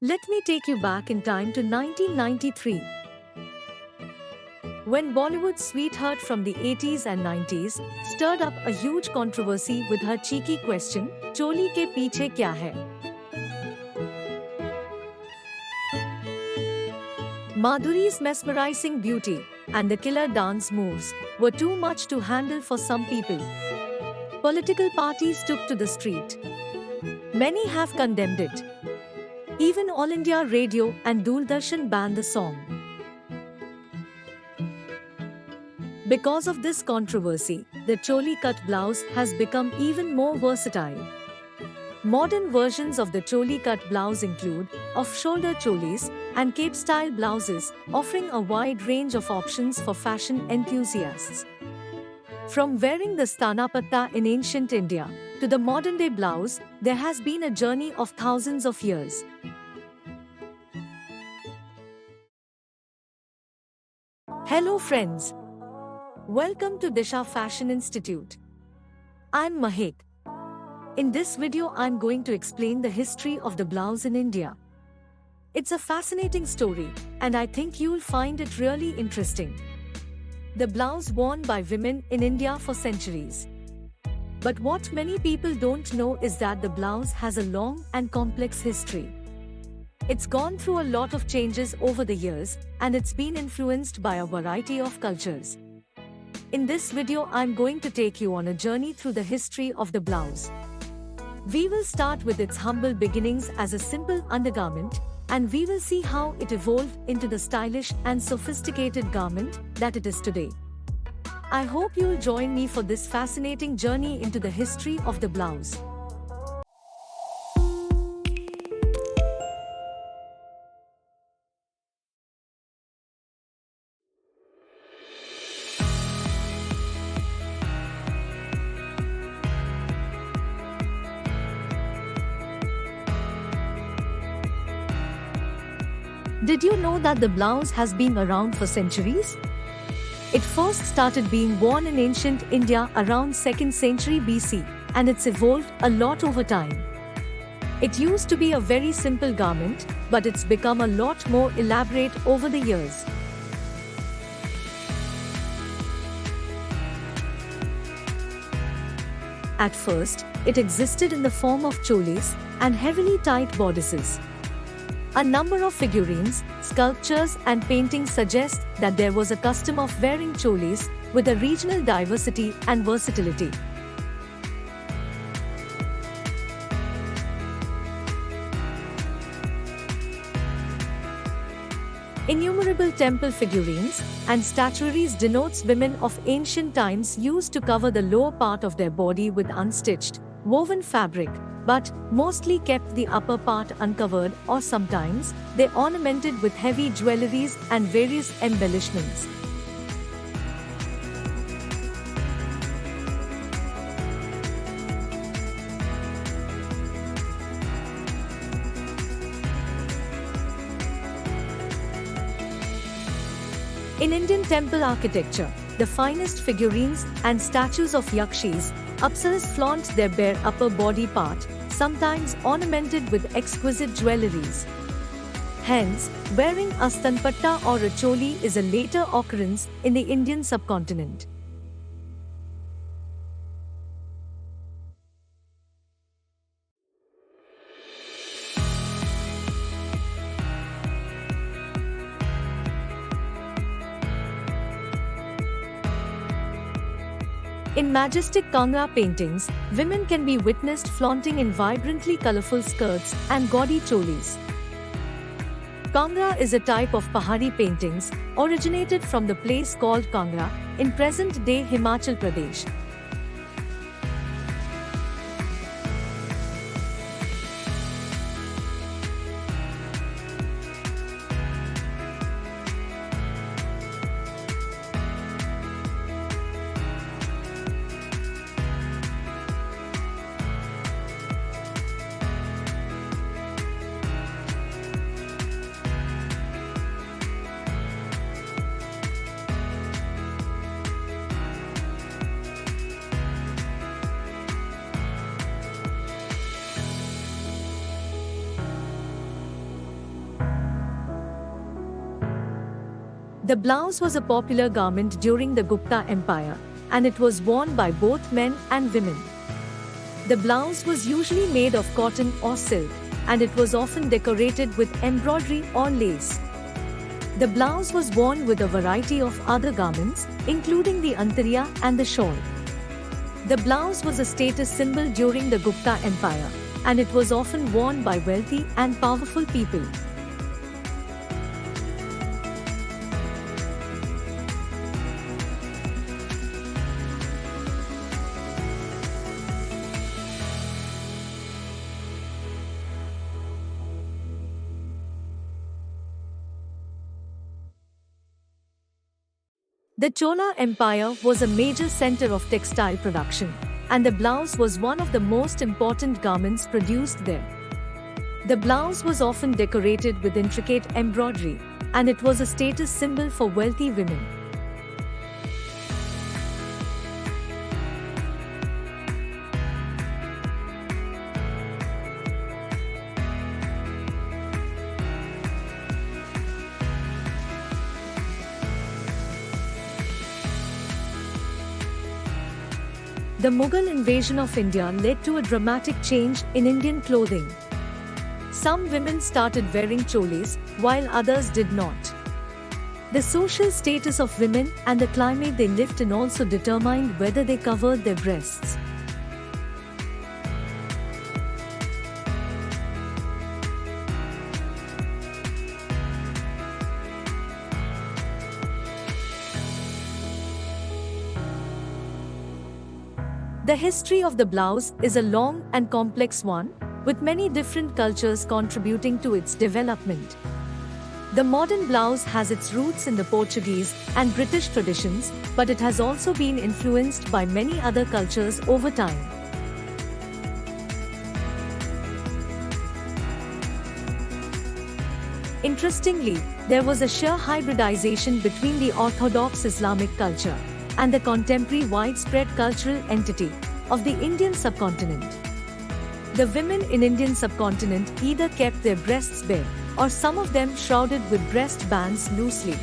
Let me take you back in time to 1993. When Bollywood's sweetheart from the 80s and 90s stirred up a huge controversy with her cheeky question, Choli ke piche kya hai? Madhuri's mesmerizing beauty and the killer dance moves were too much to handle for some people. Political parties took to the street. Many have condemned it. Even All India Radio and Doordarshan banned the song. Because of this controversy, the Choli cut blouse has become even more versatile. Modern versions of the Choli cut blouse include off-shoulder cholis and cape-style blouses, offering a wide range of options for fashion enthusiasts. From wearing the stanapatta in ancient India to the modern-day blouse, there has been a journey of thousands of years. Hello friends. Welcome to Disha Fashion Institute. I'm Mahek. In this video I'm going to explain the history of the blouse in India. It's a fascinating story, and I think you'll find it really interesting. The blouse worn by women in India for centuries. But what many people don't know is that the blouse has a long and complex history. It's gone through a lot of changes over the years, and it's been influenced by a variety of cultures. In this video, I'm going to take you on a journey through the history of the blouse. We will start with its humble beginnings as a simple undergarment, and we will see how it evolved into the stylish and sophisticated garment that it is today. I hope you'll join me for this fascinating journey into the history of the blouse. Did you know that the blouse has been around for centuries? It first started being worn in ancient India around 2nd century BC, and it's evolved a lot over time. It used to be a very simple garment, but it's become a lot more elaborate over the years. At first, it existed in the form of cholis and heavily tight bodices. A number of figurines, sculptures and paintings suggest that there was a custom of wearing cholis with a regional diversity and versatility. Innumerable temple figurines and statuaries denotes women of ancient times used to cover the lower part of their body with unstitched, woven fabric, but mostly kept the upper part uncovered, or sometimes they ornamented with heavy jewelries and various embellishments. In Indian temple architecture, the finest figurines and statues of yakshis, apsaras flaunt their bare upper body part, sometimes ornamented with exquisite jewelries. Hence, wearing a stanpatta or a choli is a later occurrence in the Indian subcontinent. In majestic Kangra paintings, women can be witnessed flaunting in vibrantly colorful skirts and gaudy cholis. Kangra is a type of Pahari paintings, originated from the place called Kangra, in present-day Himachal Pradesh. The blouse was a popular garment during the Gupta Empire, and it was worn by both men and women. The blouse was usually made of cotton or silk, and it was often decorated with embroidery or lace. The blouse was worn with a variety of other garments, including the antariya and the shawl. The blouse was a status symbol during the Gupta Empire, and it was often worn by wealthy and powerful people. The Chola Empire was a major center of textile production, and the blouse was one of the most important garments produced there. The blouse was often decorated with intricate embroidery, and it was a status symbol for wealthy women. The Mughal invasion of India led to a dramatic change in Indian clothing. Some women started wearing cholis, while others did not. The social status of women and the climate they lived in also determined whether they covered their breasts. The history of the blouse is a long and complex one, with many different cultures contributing to its development. The modern blouse has its roots in the Portuguese and British traditions, but it has also been influenced by many other cultures over time. Interestingly, there was a sheer hybridization between the orthodox Islamic culture and the contemporary widespread cultural entity of the Indian subcontinent. The women in Indian subcontinent either kept their breasts bare, or some of them shrouded with breast bands loosely.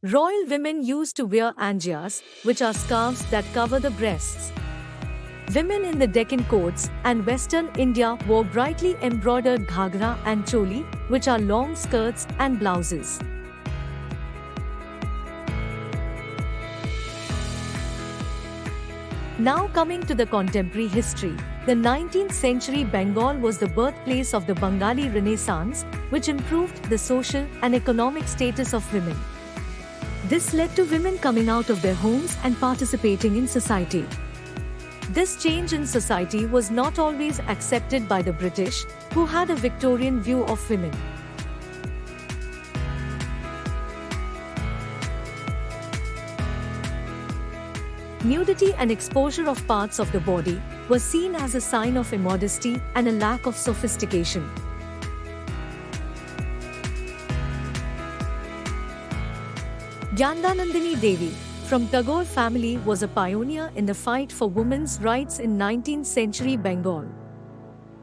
Royal women used to wear angias, which are scarves that cover the breasts. Women in the Deccan courts and Western India wore brightly embroidered ghagra and choli, which are long skirts and blouses. Now coming to the contemporary history, the 19th century Bengal was the birthplace of the Bengali Renaissance, which improved the social and economic status of women. This led to women coming out of their homes and participating in society. This change in society was not always accepted by the British, who had a Victorian view of women. Nudity and exposure of parts of the body was seen as a sign of immodesty and a lack of sophistication. Gyandanandini Devi, from Tagore family, was a pioneer in the fight for women's rights in 19th century Bengal.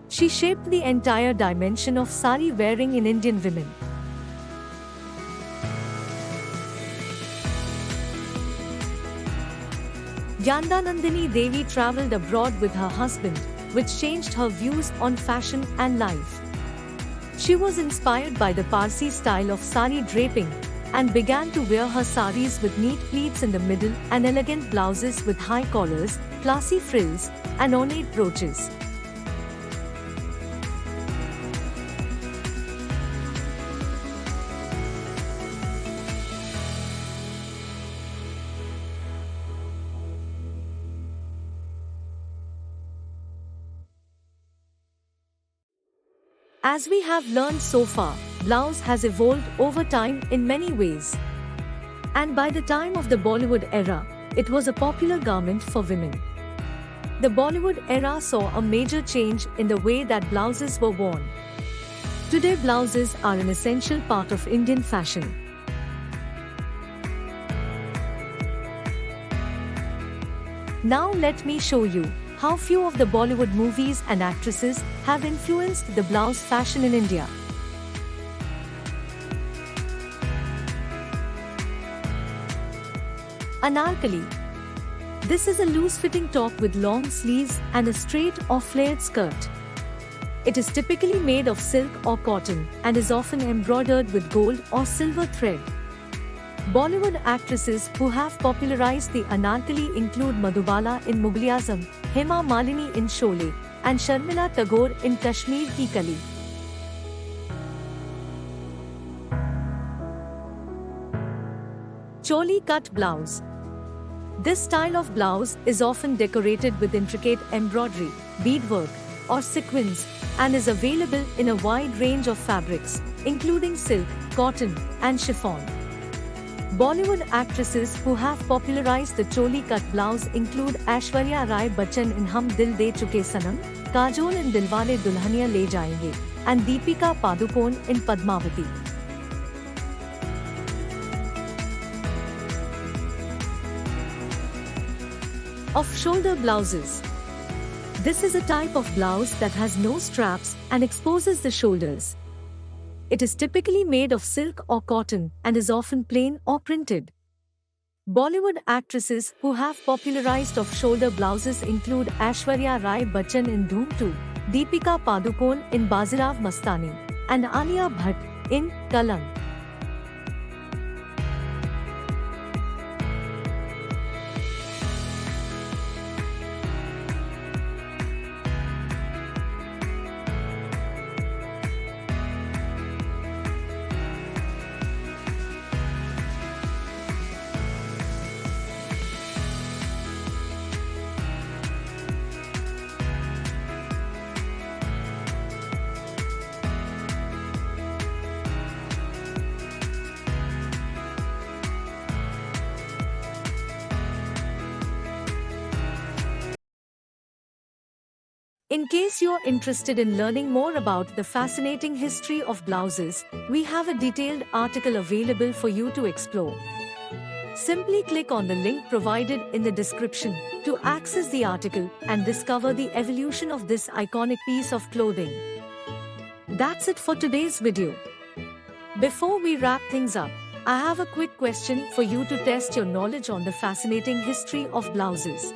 She shaped the entire dimension of sari wearing in Indian women. Gyandanandini Devi travelled abroad with her husband, which changed her views on fashion and life. She was inspired by the Parsi style of sari draping, and began to wear her saris with neat pleats in the middle and elegant blouses with high collars, classy frills, and ornate brooches. As we have learned so far, blouse has evolved over time in many ways. And by the time of the Bollywood era, it was a popular garment for women. The Bollywood era saw a major change in the way that blouses were worn. Today, blouses are an essential part of Indian fashion. Now let me show you how few of the Bollywood movies and actresses have influenced the blouse fashion in India. Anarkali. This is a loose-fitting top with long sleeves and a straight or flared skirt. It is typically made of silk or cotton and is often embroidered with gold or silver thread. Bollywood actresses who have popularized the anarkali include Madhubala in Mughal-e-Azam, Hema Malini in Choli, and Sharmila Tagore in Kashmir Ki Kali. Choli cut blouse. This style of blouse is often decorated with intricate embroidery, beadwork, or sequins, and is available in a wide range of fabrics, including silk, cotton, and chiffon. Bollywood actresses who have popularized the choli cut blouse include Aishwarya Rai Bachchan in Hum Dil De Chuke Sanam, Kajol in Dilwale Dulhaniya Le Jayenge, and Deepika Padukone in Padmavati. Off-shoulder blouses. This is a type of blouse that has no straps and exposes the shoulders. It is typically made of silk or cotton and is often plain or printed. Bollywood actresses who have popularized off-shoulder blouses include Aishwarya Rai Bachchan in Dhoom 2, Deepika Padukone in Bazirao Mastani, and Alia Bhatt in Kalang. In case you're interested in learning more about the fascinating history of blouses, we have a detailed article available for you to explore. Simply click on the link provided in the description to access the article and discover the evolution of this iconic piece of clothing. That's it for today's video. Before we wrap things up, I have a quick question for you to test your knowledge on the fascinating history of blouses.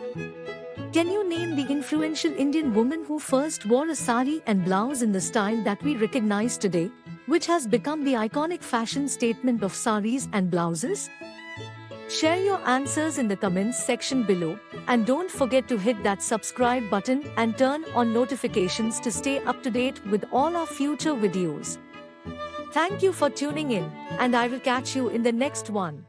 Can you name the influential Indian woman who first wore a sari and blouse in the style that we recognize today, which has become the iconic fashion statement of saris and blouses? Share your answers in the comments section below, and don't forget to hit that subscribe button and turn on notifications to stay up to date with all our future videos. Thank you for tuning in, and I will catch you in the next one.